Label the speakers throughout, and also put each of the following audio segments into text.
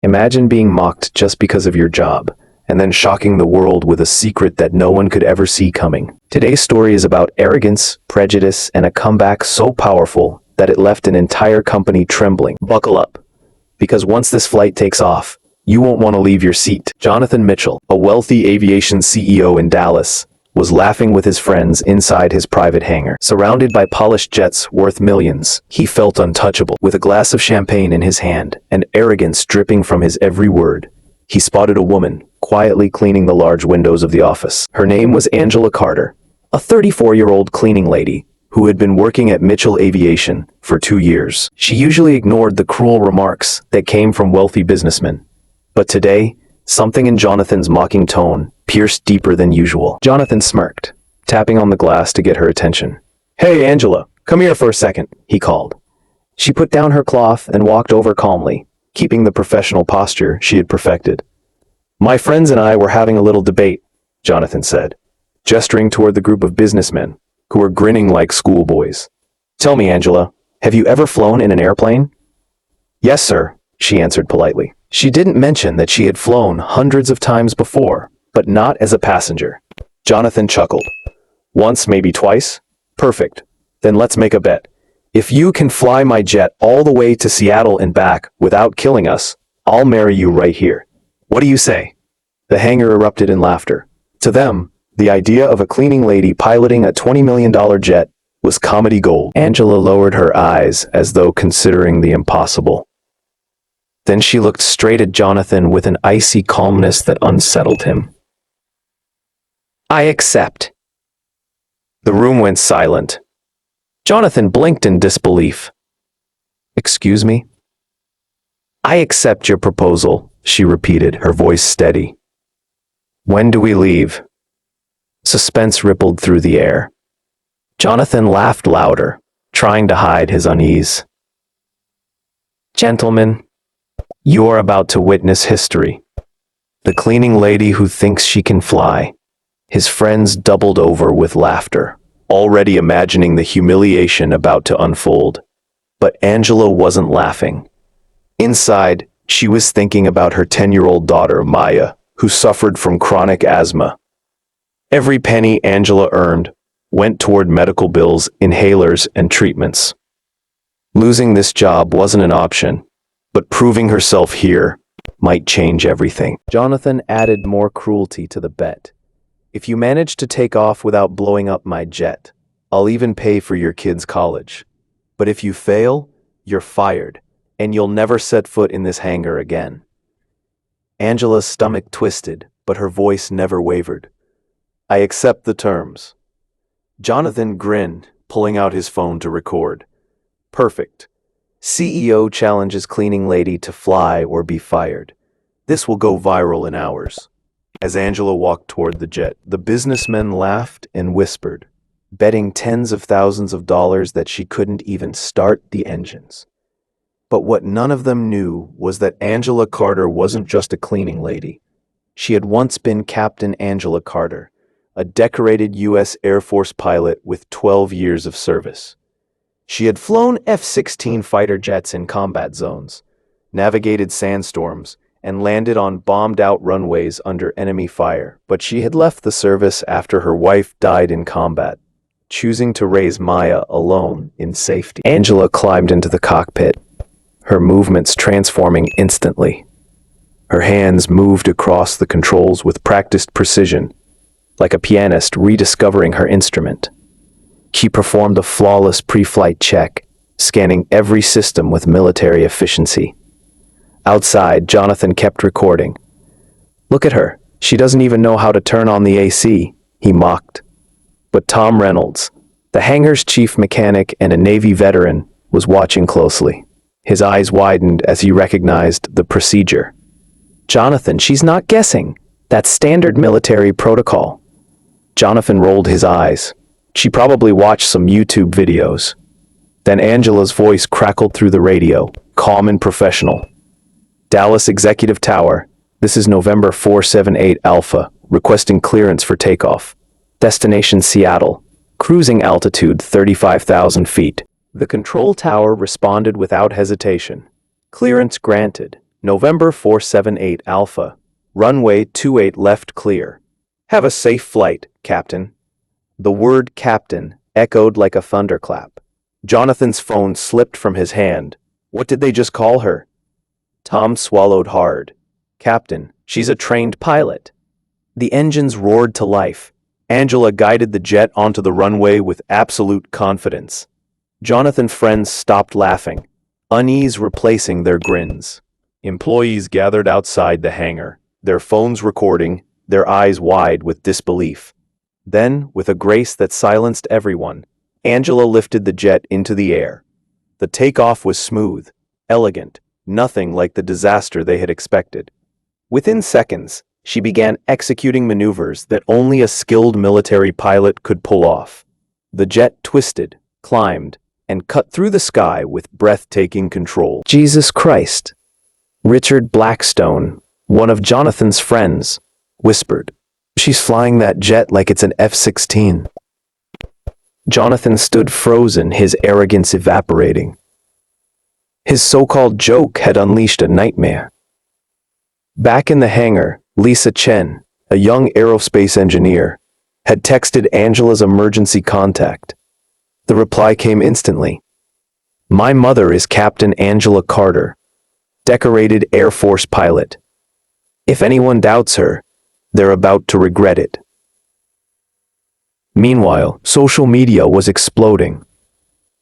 Speaker 1: Imagine being mocked just because of your job, and then shocking the world with a secret that no one could ever see coming. Today's story is about arrogance, prejudice, and a comeback so powerful that it left an entire company trembling. Buckle up, because once this flight takes off, you won't want to leave your seat. Jonathan Mitchell, a wealthy aviation CEO in Dallas, was laughing with his friends inside his private hangar. Surrounded by polished jets worth millions, he felt untouchable. With a glass of champagne in his hand and arrogance dripping from his every word, he spotted a woman quietly cleaning the large windows of the office. Her name was Angela Carter, a 34-year-old cleaning lady who had been working at Mitchell Aviation for 2 years. She usually ignored the cruel remarks that came from wealthy businessmen. But today, something in Jonathan's mocking tone pierced deeper than usual. Jonathan smirked, tapping on the glass to get her attention. "Hey, Angela, come here for a second," he called. She put down her cloth and walked over calmly, keeping the professional posture she had perfected. "My friends and I were having a little debate," Jonathan said, gesturing toward the group of businessmen who were grinning like schoolboys. "Tell me, Angela, have you ever flown in an airplane?" "Yes, sir," she answered politely. She didn't mention that she had flown hundreds of times before, but not as a passenger. Jonathan chuckled. "Once, maybe twice? Perfect. Then let's make a bet. If you can fly my jet all the way to Seattle and back without killing us, I'll marry you right here. What do you say?" The hangar erupted in laughter. To them, the idea of a cleaning lady piloting a $20 million jet was comedy gold. Angela lowered her eyes as though considering the impossible. Then she looked straight at Jonathan with an icy calmness that unsettled him. "I accept." The room went silent. Jonathan blinked in disbelief. "Excuse me?" "I accept your proposal," she repeated, her voice steady. "When do we leave?" Suspense rippled through the air. Jonathan laughed louder, trying to hide his unease. "Gentlemen, you're about to witness history. The cleaning lady who thinks she can fly." His friends doubled over with laughter, already imagining the humiliation about to unfold. But Angela wasn't laughing. Inside, she was thinking about her 10-year-old daughter, Maya, who suffered from chronic asthma. Every penny Angela earned went toward medical bills, inhalers, and treatments. Losing this job wasn't an option, but proving herself here might change everything. Jonathan added more cruelty to the bet. "If you manage to take off without blowing up my jet, I'll even pay for your kids' college. But if you fail, you're fired, and you'll never set foot in this hangar again." Angela's stomach twisted, but her voice never wavered. "I accept the terms." Jonathan grinned, pulling out his phone to record. "Perfect. CEO challenges cleaning lady to fly or be fired. This will go viral in hours." As Angela walked toward the jet, the businessmen laughed and whispered, betting tens of thousands of dollars that she couldn't even start the engines. But what none of them knew was that Angela Carter wasn't just a cleaning lady. She had once been Captain Angela Carter, a decorated U.S. Air Force pilot with 12 years of service. She had flown F-16 fighter jets in combat zones, navigated sandstorms, and landed on bombed-out runways under enemy fire. But she had left the service after her wife died in combat, choosing to raise Maya alone in safety. Angela climbed into the cockpit, her movements transforming instantly. Her hands moved across the controls with practiced precision, like a pianist rediscovering her instrument. She performed a flawless pre-flight check, scanning every system with military efficiency. Outside, Jonathan kept recording. "Look at her. She doesn't even know how to turn on the AC," he mocked. But Tom Reynolds, the hangar's chief mechanic and a Navy veteran, was watching closely. His eyes widened as he recognized the procedure. "Jonathan, she's not guessing. That's standard military protocol." Jonathan rolled his eyes. She probably watched some YouTube videos. Then Angela's voice crackled through the radio, calm and professional. "Dallas Executive Tower, this is November 478 Alpha, requesting clearance for takeoff. Destination Seattle, cruising altitude 35,000 feet. The control tower responded without hesitation. "Clearance granted. November 478 Alpha. Runway 28 left clear. Have a safe flight, Captain. The word captain echoed like a thunderclap. Jonathan's phone slipped from his hand. What did they just call her? Tom swallowed hard. Captain, she's a trained pilot. The engines roared to life. Angela guided the jet onto the runway with absolute confidence. Jonathan's friends stopped laughing, unease replacing their grins. Employees gathered outside the hangar, their phones recording, their eyes wide with disbelief. Then, with a grace that silenced everyone, Angela lifted the jet into the air. The takeoff was smooth, elegant, nothing like the disaster they had expected. Within seconds, she began executing maneuvers that only a skilled military pilot could pull off. The jet twisted, climbed, and cut through the sky with breathtaking control. Jesus Christ! Richard Blackstone, one of Jonathan's friends, whispered, "She's flying that jet like it's an F-16. Jonathan stood frozen, his arrogance evaporating. His so-called joke had unleashed a nightmare. Back in the hangar, Lisa Chen, a young aerospace engineer, had texted Angela's emergency contact. The reply came instantly. "My mother is Captain Angela Carter, decorated Air Force pilot. If anyone doubts her, they're about to regret it." Meanwhile, social media was exploding.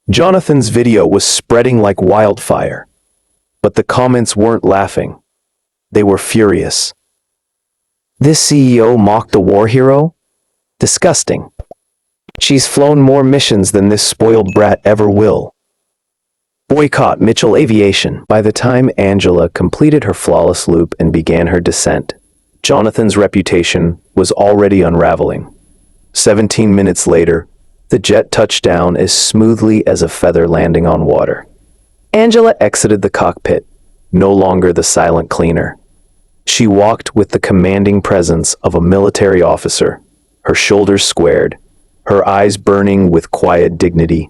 Speaker 1: Jonathan's video was spreading like wildfire. But the comments weren't laughing. They were furious. This CEO mocked a war hero? Disgusting. She's flown more missions than this spoiled brat ever will. Boycott Mitchell Aviation. By the time Angela completed her flawless loop and began her descent, Jonathan's reputation was already unraveling. 17 minutes later, the jet touched down as smoothly as a feather landing on water. Angela exited the cockpit, no longer the silent cleaner. She walked with the commanding presence of a military officer, her shoulders squared, her eyes burning with quiet dignity.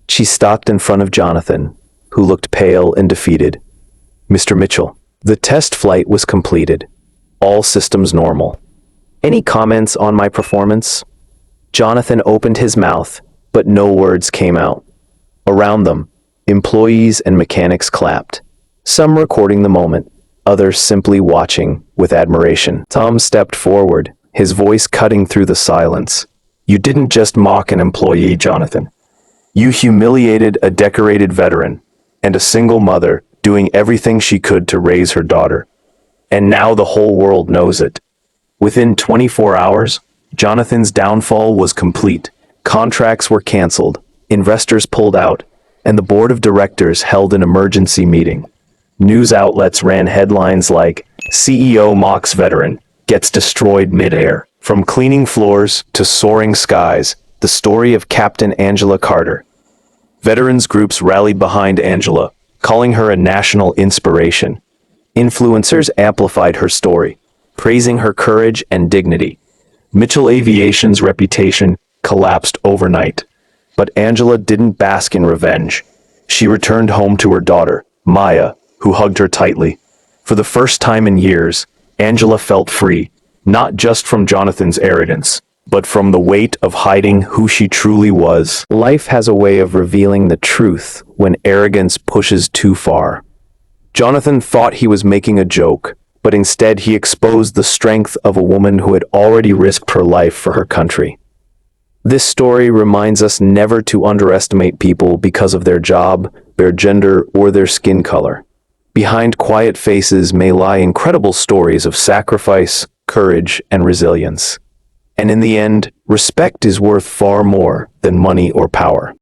Speaker 1: She stopped in front of Jonathan, who looked pale and defeated. "Mr. Mitchell, the test flight was completed. All systems normal. Any comments on my performance?" Jonathan opened his mouth, but no words came out. Around them, employees and mechanics clapped, some recording the moment, others simply watching with admiration. Tom stepped forward, his voice cutting through the silence. "You didn't just mock an employee, Jonathan. You humiliated a decorated veteran and a single mother doing everything she could to raise her daughter. And now the whole world knows it." Within 24 hours, Jonathan's downfall was complete. Contracts were canceled, investors pulled out, and the board of directors held an emergency meeting. News outlets ran headlines like, "CEO MOCKS veteran gets destroyed midair." From cleaning floors to soaring skies, the story of Captain Angela Carter. Veterans groups rallied behind Angela, calling her a national inspiration. Influencers amplified her story, praising her courage and dignity. Mitchell Aviation's reputation collapsed overnight. But Angela didn't bask in revenge. She returned home to her daughter, Maya, who hugged her tightly. For the first time in years, Angela felt free, not just from Jonathan's arrogance, but from the weight of hiding who she truly was. Life has a way of revealing the truth when arrogance pushes too far. Jonathan thought he was making a joke, but instead he exposed the strength of a woman who had already risked her life for her country. This story reminds us never to underestimate people because of their job, their gender, or their skin color. Behind quiet faces may lie incredible stories of sacrifice, courage, and resilience. And in the end, respect is worth far more than money or power.